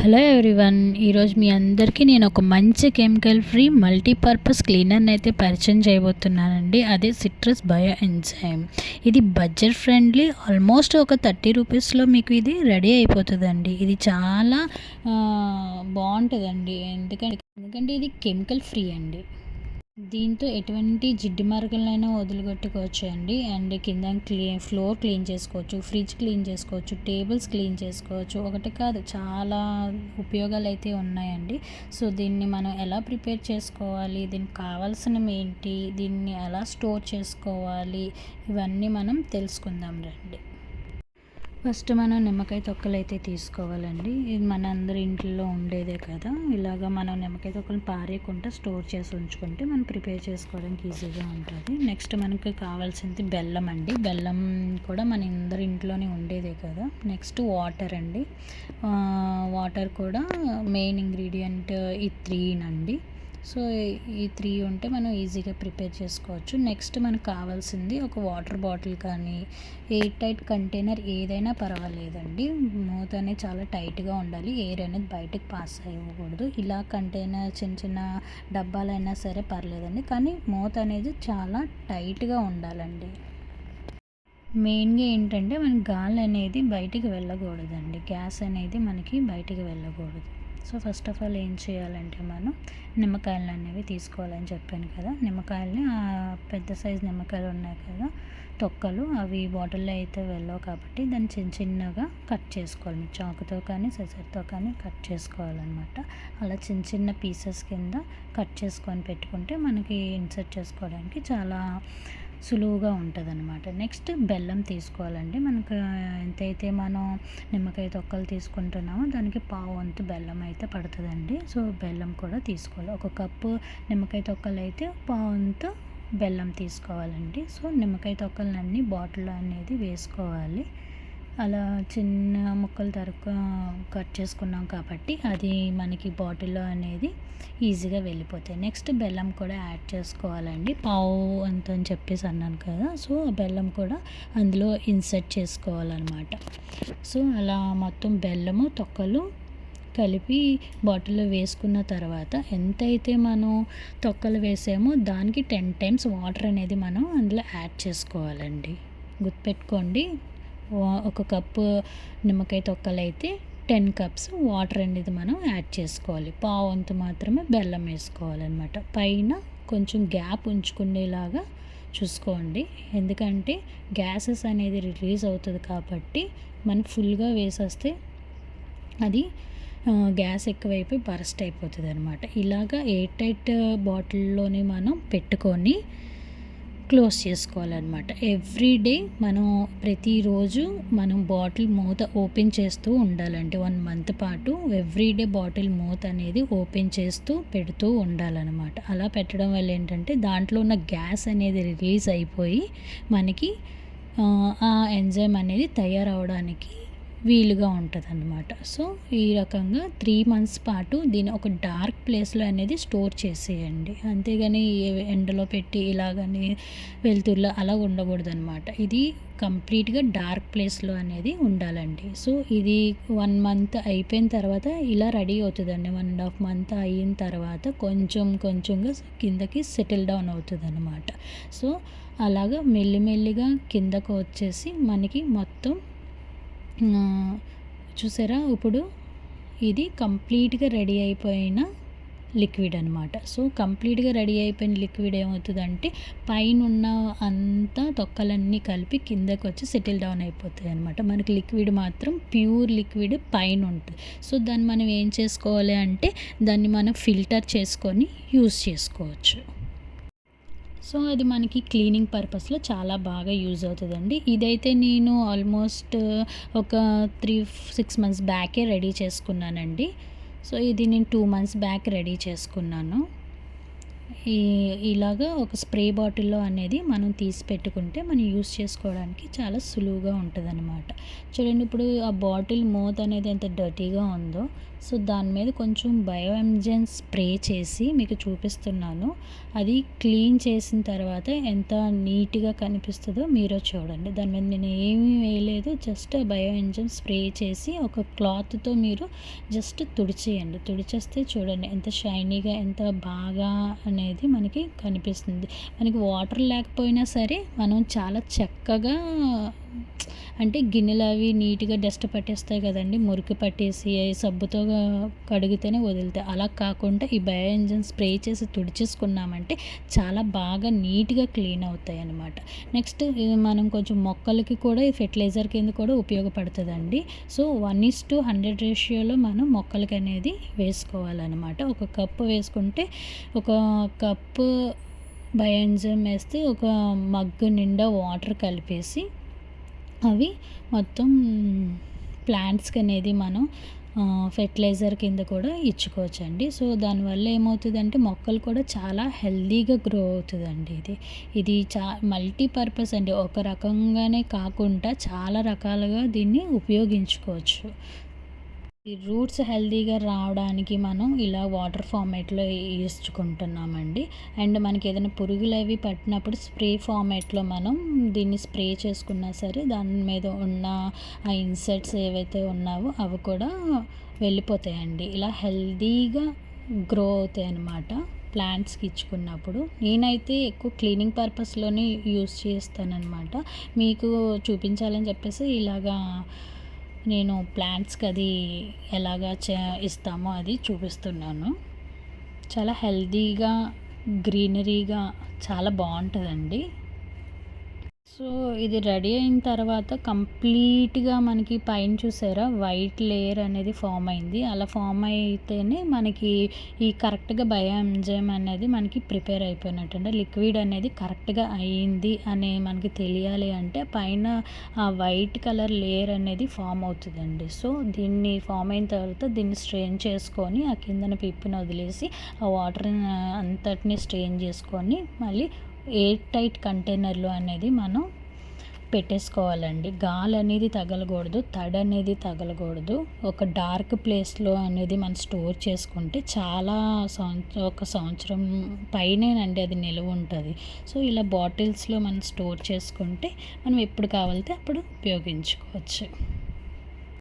Hello everyone, ఈరోజు మీ అందరికీ నేను ఒక మంచి కెమికల్ ఫ్రీ మల్టీపర్పస్ క్లీనర్ని అయితే పరిచయం చేయబోతున్నానండి. అదే సిట్రస్ బయో ఎంజైమ్. ఇది బడ్జెట్ ఫ్రెండ్లీ, ఆల్మోస్ట్ ఒక 30 రూపీస్లో మీకు ఇది రెడీ అయిపోతుందండి. ఇది చాలా బాగుంటుందండి. ఎందుకంటే ఇది కెమికల్ ఫ్రీ అండి. దీంతో ఎటువంటి జిడ్డు మరకలైనా వదిలిపెట్టుకోవచ్చు అండి. అండ్ కింద ఫ్లోర్ క్లీన్ చేసుకోవచ్చు, ఫ్రిడ్జ్ క్లీన్ చేసుకోవచ్చు, టేబుల్స్ క్లీన్ చేసుకోవచ్చు. ఒకటి కాదు, చాలా ఉపయోగాలు అయితే ఉన్నాయండి. సో దీన్ని మనం ఎలా ప్రిపేర్ చేసుకోవాలి, దీనికి కావాల్సినవి ఏంటి, దీన్ని ఎలా స్టోర్ చేసుకోవాలి, ఇవన్నీ మనం తెలుసుకుందాం రండి. ఫస్ట్ మనం నిమ్మకాయ తొక్కలు అయితే తీసుకోవాలండి. ఇది మన అందరి ఇంట్లో ఉండేదే కదా. ఇలాగ మనం నిమ్మకాయ తొక్కలు పారేయకుండా స్టోర్ చేసి ఉంచుకుంటే మనం ప్రిపేర్ చేసుకోవడానికి ఈజీగా ఉంటుంది. నెక్స్ట్ మనకి కావాల్సింది బెల్లం అండి. బెల్లం కూడా మన అందరి ఇంట్లోనే ఉండేదే కదా. నెక్స్ట్ వాటర్ అండి. వాటర్ కూడా మెయిన్ ఇంగ్రీడియంట్ ఈ 3 అండి. సో ఈ 3 ఉంటే మనం ఈజీగా ప్రిపేర్ చేసుకోవచ్చు. నెక్స్ట్ మనకు కావాల్సింది ఒక వాటర్ బాటిల్ కానీ ఎయిర్ టైట్ కంటైనర్ ఏదైనా పర్వాలేదండి. మూత అనేది చాలా టైట్గా ఉండాలి, ఎయిర్ అనేది బయటకు పాస్ అవ్వకూడదు. ఇలా కంటైనర్ చిన్న చిన్న డబ్బాలైనా సరే పర్లేదండి, కానీ మూత అనేది చాలా టైట్గా ఉండాలండి. మెయిన్గా ఏంటంటే మనకి గాలి అనేది బయటికి వెళ్ళకూడదండి, గ్యాస్ అనేది మనకి బయటికి వెళ్ళకూడదు. సో ఫస్ట్ ఆఫ్ ఆల్ ఏం చేయాలంటే మనం నిమ్మకాయలు అనేవి తీసుకోవాలని చెప్పాను కదా. నిమ్మకాయలని పెద్ద సైజు నిమ్మకాయలు ఉన్నాయి కదా, తొక్కలు, అవి బాటిల్లో అయితే వెళ్ళవు కాబట్టి దాన్ని చిన్న చిన్నగా కట్ చేసుకోవాలి. చాకుతో కానీ సెసర్తో కానీ కట్ చేసుకోవాలన్నమాట. అలా చిన్న చిన్న పీసెస్ కింద కట్ చేసుకొని పెట్టుకుంటే మనకి ఇన్సర్ట్ చేసుకోవడానికి చాలా సులువుగా ఉంటుంది అనమాట. నెక్స్ట్ బెల్లం తీసుకోవాలండి. మనకు ఎంతైతే మనం నిమ్మకాయ తొక్కలు తీసుకుంటున్నామో దానికి పావు వంతు బెల్లం అయితే పడుతుందండి. సో బెల్లం కూడా తీసుకోవాలి. ఒక కప్పు నిమ్మకాయ తొక్కలు అయితే పావు వంతు బెల్లం తీసుకోవాలండి. సో నిమ్మకాయ తొక్కలన్నీ బాటిల్లో అనేది వేసుకోవాలి. అలా చిన్న ముక్కలు కట్ చేసుకున్నాం కాబట్టి అది మనకి బాటిల్లో అనేది ఈజీగా వెళ్ళిపోతాయి. నెక్స్ట్ బెల్లం కూడా యాడ్ చేసుకోవాలండి. పావు అంత అని చెప్పేసి అన్నాను కదా. సో ఆ బెల్లం కూడా అందులో ఇన్సర్ట్ చేసుకోవాలన్నమాట. సో అలా మొత్తం బెల్లము తొక్కలు కలిపి బాటిల్లో వేసుకున్న తర్వాత ఎంతైతే మనం తొక్కలు వేసామో దానికి 10 టైమ్స్ వాటర్ అనేది మనం అందులో యాడ్ చేసుకోవాలండి. గుర్తుపెట్టుకోండి, ఒక కప్పు నిమ్మకాయ తొక్కలు అయితే 10 కప్స్ వాటర్ అనేది మనం యాడ్ చేసుకోవాలి. పావు వంతు మాత్రమే బెల్లం వేసుకోవాలన్నమాట. పైన కొంచెం గ్యాప్ ఉంచుకునేలాగా చూసుకోండి, ఎందుకంటే గ్యాసెస్ అనేది రిలీజ్ అవుతుంది కాబట్టి మనం ఫుల్గా వేసేస్తే అది గ్యాస్ ఎక్కువైపోయి బరస్ట్ అయిపోతుంది అనమాట. ఇలాగా ఎయిర్ టైట్ బాటిల్లోనే మనం పెట్టుకొని క్లోజ్ చేసుకోవాలన్నమాట. ఎవ్రీడే మనం ప్రతిరోజు మనం బాటిల్ మూత ఓపెన్ చేస్తూ ఉండాలండి. 1 మంత్ పాటు ఎవ్రీడే బాటిల్ మూత అనేది ఓపెన్ చేస్తూ పెడుతూ ఉండాలన్నమాట. అలా పెట్టడం వల్ల ఏంటంటే దాంట్లో ఉన్న గ్యాస్ అనేది రిలీజ్ అయిపోయి మనకి ఆ ఎంజైమ్ అనేది తయారవడానికి వీలుగా ఉంటుంది అన్నమాట. సో ఈ రకంగా 3 మంత్స్ పాటు దీన్ని ఒక డార్క్ ప్లేస్లో అనేది స్టోర్ చేసేయండి. అంతేగాని ఎండలో పెట్టి ఇలాగని వెలుతురులో అలా ఉండకూడదు అనమాట. ఇది కంప్లీట్గా డార్క్ ప్లేస్లో అనేది ఉండాలండి. సో ఇది 1 మంత్ అయిపోయిన తర్వాత ఇలా రెడీ అవుతుందండి. 1.5 మంత్ అయిన తర్వాత కొంచెం కొంచెంగా కిందకి సెటిల్ డౌన్ అవుతుంది అనమాట. సో అలాగా మెల్లిమెల్లిగా కిందకు వచ్చేసి మనకి మొత్తం చూసారా, ఇప్పుడు ఇది కంప్లీట్గా రెడీ అయిపోయిన లిక్విడ్ అనమాట. సో కంప్లీట్గా రెడీ అయిపోయిన లిక్విడ్ ఏమవుతుందంటే పైన ఉన్న అంతా తొక్కలన్నీ కలిపి కిందకి వచ్చి సెటిల్ డౌన్ అయిపోతాయి అనమాట. మనకి లిక్విడ్ మాత్రం ప్యూర్ లిక్విడ్ పైన ఉంటుంది. సో దాన్ని మనం ఏం చేసుకోవాలి అంటే దాన్ని మనం ఫిల్టర్ చేసుకొని యూస్ చేసుకోవచ్చు. సో అది మనకి క్లీనింగ్ పర్పస్లో చాలా బాగా యూజ్ అవుతుందండి. ఇదైతే నేను ఆల్మోస్ట్ ఒక 3-6 మంత్స్ బ్యాకే రెడీ చేసుకున్నానండి. సో ఇది నేను 2 మంత్స్ బ్యాక్ రెడీ చేసుకున్నాను. ఈ ఇలాగా ఒక స్ప్రే బాటిల్లో అనేది మనం తీసి పెట్టుకుంటే మనం యూస్ చేసుకోవడానికి చాలా సులువుగా ఉంటుందన్నమాట. చూడండి ఇప్పుడు ఆ బాటిల్ మూత అనేది ఎంత డర్టీగా ఉందో, సో దాని మీద కొంచెం బయో ఎంజైమ్ స్ప్రే చేసి మీకు చూపిస్తున్నాను. అది క్లీన్ చేసిన తర్వాత ఎంత నీట్గా కనిపిస్తుందో మీరే చూడండి. దాని మీద నేను ఏమీ వేయలేదు, జస్ట్ బయో ఎంజైమ్ స్ప్రే చేసి ఒక క్లాత్తో మీరు జస్ట్ తుడిచేయండి. తుడిచేస్తే చూడండి ఎంత షైనీగా ఎంత బాగా అనేది మనకి కనిపిస్తుంది. మనకి వాటర్ లేకపోయినా సరే మనం చాలా చక్కగా అంటే గిన్నెలు అవి నీట్గా డస్ట్ పట్టేస్తాయి కదండి, మురికి పట్టేసి సబ్బుతో కడిగితేనే వదులుతాయి. అలా కాకుండా ఈ బయో ఎంజైమ్ స్ప్రే చేసి తుడిచేసుకున్నామంటే చాలా బాగా నీట్గా క్లీన్ అవుతాయి అన్నమాట. నెక్స్ట్ మనం కొంచెం మొక్కలకి కూడా ఈ ఫెర్టిలైజర్ కింద కూడా ఉపయోగపడుతుందండి. సో 1:100 రేషియోలో మనం మొక్కలకి అనేది వేసుకోవాలన్నమాట. ఒక కప్పు వేసుకుంటే ఒక కప్పు బయో ఎంజైమ్ వేస్తే ఒక మగ్గు నిండా వాటర్ కలిపేసి అవి మొత్తం ప్లాంట్స్కి అనేది మనం ఫెర్టిలైజర్ కింద కూడా ఇచ్చుకోవచ్చండి. సో దానివల్ల ఏమవుతుందంటే మొక్కలు కూడా చాలా హెల్తీగా గ్రో అవుతుందండి. ఇది మల్టీపర్పస్ అండి. ఒక రకంగానే కాకుండా చాలా రకాలుగా దీన్ని ఉపయోగించుకోవచ్చు. ఈ రూట్స్ హెల్తీగా రావడానికి మనం ఇలా వాటర్ ఫార్మేట్లో వేసుకుంటున్నామండి. అండ్ మనకి ఏదైనా పురుగులు అవి పట్టినప్పుడు స్ప్రే ఫార్మేట్లో మనం దీన్ని స్ప్రే చేసుకున్నా సరే దాని మీద ఉన్న ఆ ఇన్సెక్ట్స్ ఏవైతే ఉన్నావో అవి కూడా వెళ్ళిపోతాయండి. ఇలా హెల్తీగా గ్రో అవుతాయి అన్నమాట ప్లాంట్స్కి ఇచ్చుకున్నప్పుడు. నేనైతే ఎక్కువ క్లీనింగ్ పర్పస్లోనే యూస్ చేస్తానన్నమాట. మీకు చూపించాలని చెప్పేసి ఇలాగా నేను ప్లాంట్స్కి అది ఎలాగా ఇస్తామో అది చూపిస్తున్నాను. చాలా హెల్తీగా గ్రీనరీగా చాలా బాగుంటుందండి. సో ఇది రెడీ అయిన తర్వాత కంప్లీట్గా మనకి పైన చూసారా వైట్ లేయర్ అనేది ఫామ్ అయింది. అలా ఫామ్ అయితేనే మనకి ఈ కరెక్ట్గా బయో ఎంజైమ్ అనేది మనకి ప్రిపేర్ అయిపోయినట్టు, అంటే లిక్విడ్ అనేది కరెక్ట్గా అయ్యింది అని మనకి తెలియాలి అంటే పైన ఆ వైట్ కలర్ లేయర్ అనేది ఫామ్ అవుతుందండి. సో దీన్ని ఫామ్ అయిన తర్వాత దీన్ని స్ట్రెయిన్ చేసుకొని ఆ కిందన పిప్పిని వదిలేసి ఆ వాటర్ అంతటిని స్ట్రెయిన్ చేసుకొని మళ్ళీ ఎయిర్ టైట్ కంటైనర్లో అనేది మనం పెట్టేసుకోవాలండి. గాలి అనేది తగలకూడదు, తడి అనేది తగలకూడదు. ఒక డార్క్ ప్లేస్లో అనేది మనం స్టోర్ చేసుకుంటే చాలా ఒక సంవత్సరం పైనేనండి అది నిలువ ఉంటుంది. సో ఇలా బాటిల్స్లో మనం స్టోర్ చేసుకుంటే మనం ఎప్పుడు కావాలితే అప్పుడు ఉపయోగించుకోవచ్చు.